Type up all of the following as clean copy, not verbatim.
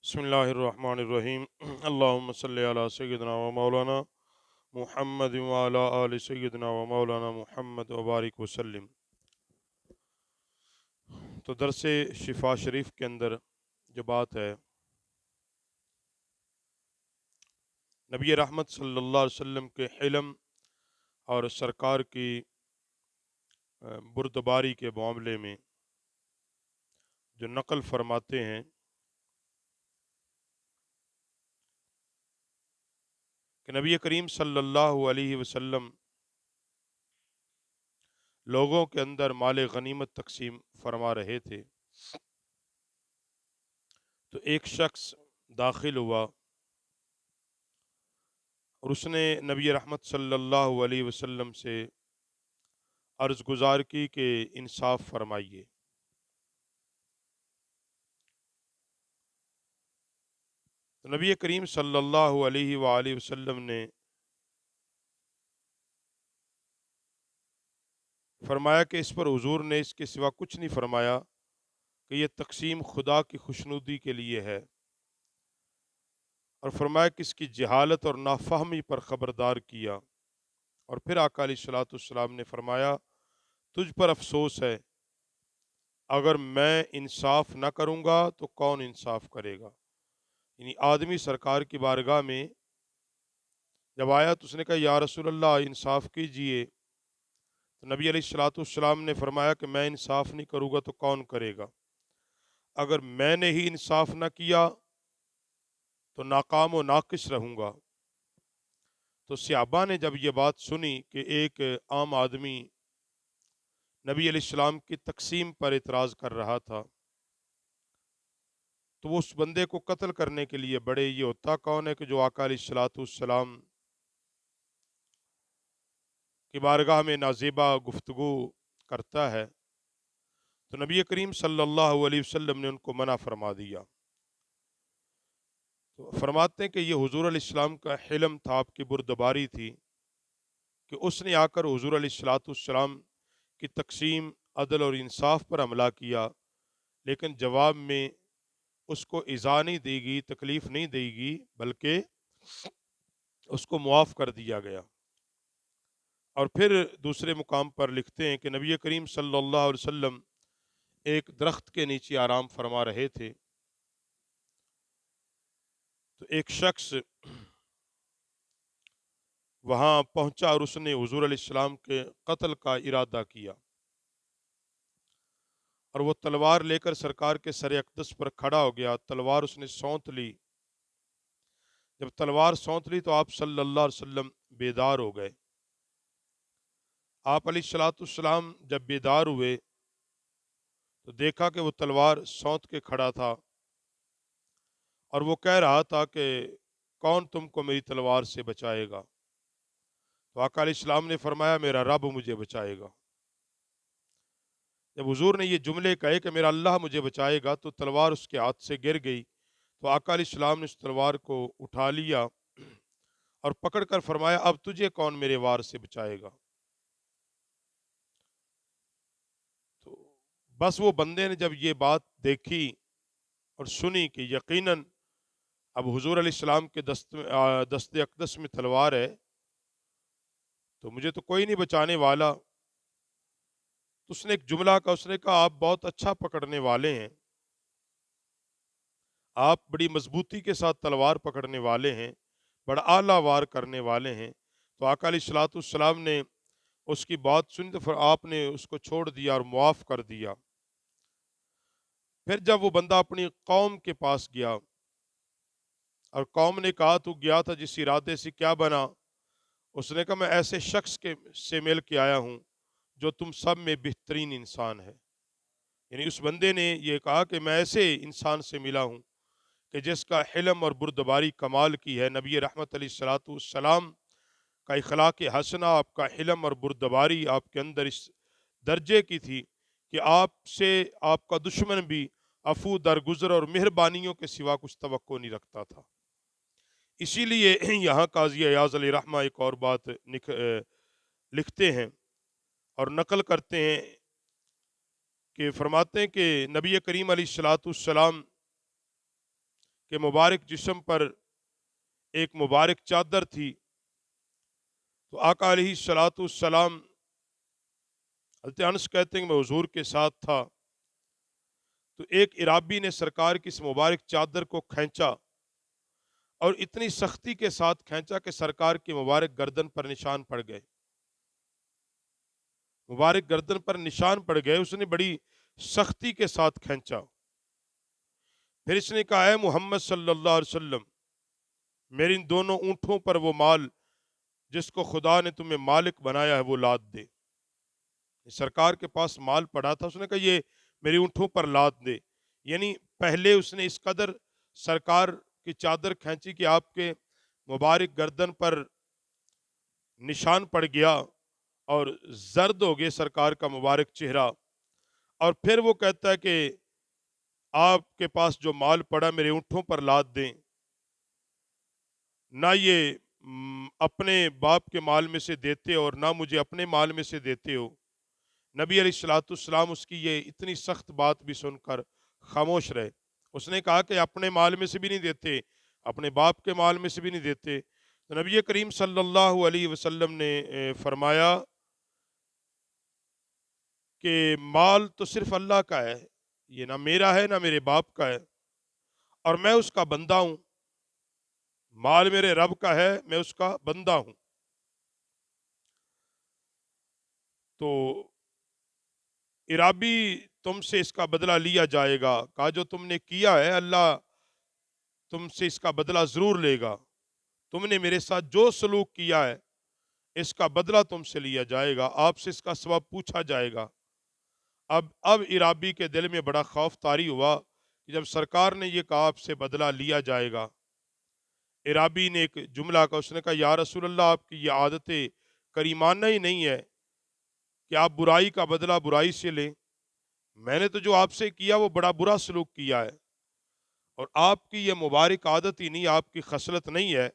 بسم اللہ الرحمن الرحیم اللہم صلی علی سیدنا و مولانا محمد وعلی آل سیدنا و مولانا محمد وبارک وسلم۔ تو درس شفا شریف کے اندر جو بات ہے، نبی رحمت صلی اللہ علیہ وسلم کے حلم اور سرکار کی بردباری کے معاملے میں جو نقل فرماتے ہیں کہ نبی کریم صلی اللہ علیہ وسلم لوگوں کے اندر مال غنیمت تقسیم فرما رہے تھے، تو ایک شخص داخل ہوا اور اس نے نبی رحمت صلی اللہ علیہ وسلم سے عرض گزار کی کہ انصاف فرمائیے۔ تو نبی کریم صلی اللہ علیہ وآلہ وسلم نے فرمایا کہ اس پر حضور نے اس کے سوا کچھ نہیں فرمایا کہ یہ تقسیم خدا کی خوشنودی کے لیے ہے، اور فرمایا کہ اس کی جہالت اور نافہمی پر خبردار کیا۔ اور پھر آقا علیہ الصلوۃ والسلام نے فرمایا تجھ پر افسوس ہے، اگر میں انصاف نہ کروں گا تو کون انصاف کرے گا؟ یعنی آدمی سرکار کی بارگاہ میں جب آیا تو اس نے کہا یا رسول اللہ انصاف کیجئے، تو نبی علیہ الصلوۃ والسلام نے فرمایا کہ میں انصاف نہیں کروں گا تو کون کرے گا؟ اگر میں نے ہی انصاف نہ کیا تو ناکام و ناقص رہوں گا۔ تو صحابہ نے جب یہ بات سنی کہ ایک عام آدمی نبی علیہ السلام کی تقسیم پر اعتراض کر رہا تھا، تو وہ اس بندے کو قتل کرنے کے لیے بڑے، یہ ہوتا کون ہے کہ جو آقا علیہ الصلوۃ والسلام کی بارگاہ میں نازیبا گفتگو کرتا ہے؟ تو نبی کریم صلی اللہ علیہ وسلم نے ان کو منع فرما دیا۔ تو فرماتے ہیں کہ یہ حضور علیہ السلام کا حلم تھا، آپ کی بردباری تھی کہ اس نے آ کر حضور علیہ الصلوۃ والسلام کی تقسیم، عدل اور انصاف پر حملہ کیا، لیکن جواب میں اس کو ایذا نہیں دی گئی، تکلیف نہیں دی گئی، بلکہ اس کو معاف کر دیا گیا۔ اور پھر دوسرے مقام پر لکھتے ہیں کہ نبی کریم صلی اللہ علیہ وسلم ایک درخت کے نیچے آرام فرما رہے تھے، تو ایک شخص وہاں پہنچا اور اس نے حضور علیہ السلام کے قتل کا ارادہ کیا، اور وہ تلوار لے کر سرکار کے سر اقدس پر کھڑا ہو گیا۔ تلوار اس نے سونت لی، جب تلوار سونت لی تو آپ صلی اللہ علیہ وسلم بیدار ہو گئے۔ آپ علیہ الصلوۃ والسلام جب بیدار ہوئے تو دیکھا کہ وہ تلوار سونت کے کھڑا تھا، اور وہ کہہ رہا تھا کہ کون تم کو میری تلوار سے بچائے گا؟ تو آقا علیہ السلام نے فرمایا میرا رب مجھے بچائے گا۔ جب حضور نے یہ جملے کہے کہ میرا اللہ مجھے بچائے گا، تو تلوار اس کے ہاتھ سے گر گئی۔ تو آقا علیہ السلام نے اس تلوار کو اٹھا لیا اور پکڑ کر فرمایا اب تجھے کون میرے وار سے بچائے گا؟ تو بس وہ بندے نے جب یہ بات دیکھی اور سنی کہ یقیناً اب حضور علیہ السلام کے دست اقدس میں تلوار ہے، تو مجھے تو کوئی نہیں بچانے والا، تو اس نے ایک جملہ کہا، اس نے کہا آپ بہت اچھا پکڑنے والے ہیں، آپ بڑی مضبوطی کے ساتھ تلوار پکڑنے والے ہیں، بڑا اعلیٰ وار کرنے والے ہیں۔ تو آقا علیہ الصلوۃ والسلام نے اس کی بات سنی تو پھر آپ نے اس کو چھوڑ دیا اور معاف کر دیا۔ پھر جب وہ بندہ اپنی قوم کے پاس گیا اور قوم نے کہا تو گیا تھا جس ارادے سے کیا بنا؟ اس نے کہا میں ایسے شخص سے مل کے آیا ہوں جو تم سب میں بہترین انسان ہے۔ یعنی اس بندے نے یہ کہا کہ میں ایسے انسان سے ملا ہوں کہ جس کا حلم اور بردباری کمال کی ہے۔ نبی رحمت علیہ الصلوۃ والسلام کا اخلاق حسنہ، آپ کا حلم اور بردباری آپ کے اندر اس درجے کی تھی کہ آپ سے آپ کا دشمن بھی عفو درگزر اور مہربانیوں کے سوا کچھ توقع نہیں رکھتا تھا۔ اسی لیے یہاں قاضی ایاز علیہ رحمہ ایک اور بات لکھتے ہیں اور نقل کرتے ہیں کہ فرماتے ہیں کہ نبی کریم علیہ الصلوۃ والسلام کہ مبارک جسم پر ایک مبارک چادر تھی، تو آقا علیہ الصلوۃ والسلام، حضرت انس کہتے ہیں کہ میں حضور کے ساتھ تھا، تو ایک عرابی نے سرکار کی اس مبارک چادر کو کھینچا اور اتنی سختی کے ساتھ کھینچا کہ سرکار کی مبارک گردن پر نشان پڑ گئے، مبارک گردن پر نشان پڑ گئے، اس نے بڑی سختی کے ساتھ کھینچا۔ پھر اس نے کہا، اے محمد صلی اللہ علیہ وسلم، میری ان دونوں اونٹوں پر وہ مال جس کو خدا نے تمہیں مالک بنایا ہے وہ لاد دے۔ سرکار کے پاس مال پڑا تھا، اس نے کہا یہ میری اونٹوں پر لاد دے، یعنی پہلے اس نے اس قدر سرکار کی چادر کھینچی کہ آپ کے مبارک گردن پر نشان پڑ گیا اور زرد ہو گئے سرکار کا مبارک چہرہ، اور پھر وہ کہتا ہے کہ آپ کے پاس جو مال پڑا میرے اونٹوں پر لاد دیں، نہ یہ اپنے باپ کے مال میں سے دیتے اور نہ مجھے اپنے مال میں سے دیتے ہو۔ نبی علیہ الصلوۃ والسلام اس کی یہ اتنی سخت بات بھی سن کر خاموش رہے۔ اس نے کہا کہ اپنے مال میں سے بھی نہیں دیتے، اپنے باپ کے مال میں سے بھی نہیں دیتے۔ تو نبی کریم صلی اللہ علیہ وسلم نے فرمایا کہ مال تو صرف اللہ کا ہے، یہ نہ میرا ہے نہ میرے باپ کا ہے، اور میں اس کا بندہ ہوں۔ مال میرے رب کا ہے، میں اس کا بندہ ہوں۔ تو عرابی، تم سے اس کا بدلہ لیا جائے گا، کہا جو تم نے کیا ہے اللہ تم سے اس کا بدلہ ضرور لے گا، تم نے میرے ساتھ جو سلوک کیا ہے اس کا بدلہ تم سے لیا جائے گا، آپ سے اس کا ثواب پوچھا جائے گا۔ اب عرابی کے دل میں بڑا خوف طاری ہوا کہ جب سرکار نے یہ کہا آپ سے بدلہ لیا جائے گا، عرابی نے ایک جملہ کہا، اس نے کہا یا رسول اللہ، آپ کی یہ عادت کریمانہ ہی نہیں ہے کہ آپ برائی کا بدلہ برائی سے لیں، میں نے تو جو آپ سے کیا وہ بڑا برا سلوک کیا ہے، اور آپ کی یہ مبارک عادت ہی نہیں، آپ کی خصلت نہیں ہے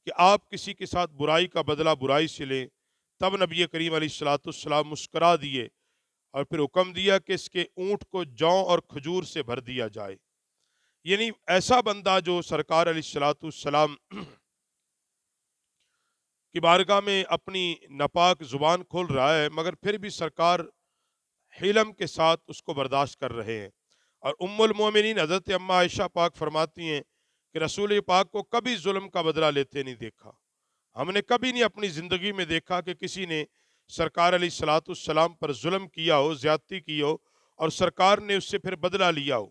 کہ آپ کسی کے ساتھ برائی کا بدلہ برائی سے لیں۔ تب نبی کریم علیہ الصلوۃ والسلام مسکرا دیے اور پھر حکم دیا کہ اس کے اونٹ کو جوں اور کھجور سے بھر دیا جائے، یعنی ایسا بندہ جو سرکار علیہ الصلوۃ والسلام کی بارگاہ میں اپنی ناپاک زبان کھول رہا ہے مگر پھر بھی سرکار حلم کے ساتھ اس کو برداشت کر رہے ہیں۔ اور ام المومنین حضرت اما عائشہ پاک فرماتی ہیں کہ رسول پاک کو کبھی ظلم کا بدلہ لیتے نہیں دیکھا، ہم نے کبھی نہیں اپنی زندگی میں دیکھا کہ کسی نے سرکار علیہ الصلوۃ والسلام پر ظلم کیا ہو، زیادتی کی ہو اور سرکار نے اس سے پھر بدلہ لیا ہو،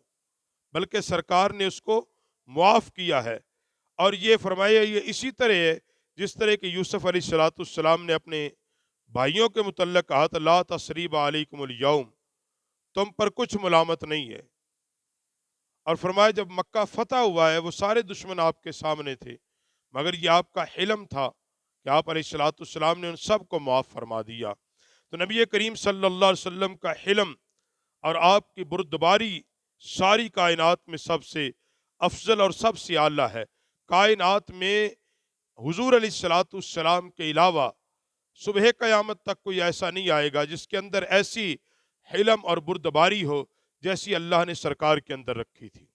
بلکہ سرکار نے اس کو معاف کیا ہے۔ اور یہ فرمایا یہ اسی طرح ہے جس طرح کہ یوسف علیہ الصلوۃ والسلام نے اپنے بھائیوں کے متعلق کہا تھا، لا تثریب علیکم الیوم، تم پر کچھ ملامت نہیں ہے۔ اور فرمایا جب مکہ فتح ہوا ہے وہ سارے دشمن آپ کے سامنے تھے، مگر یہ آپ کا حلم تھا کہ آپ علیہ الصلوۃ والسلام نے ان سب کو معاف فرما دیا۔ تو نبی کریم صلی اللہ علیہ وسلم کا حلم اور آپ کی بردباری ساری کائنات میں سب سے افضل اور سب سے اعلیٰ ہے۔ کائنات میں حضور علیہ الصلوۃ والسلام کے علاوہ صبح قیامت تک کوئی ایسا نہیں آئے گا جس کے اندر ایسی حلم اور بردباری ہو جیسی اللہ نے سرکار کے اندر رکھی تھی۔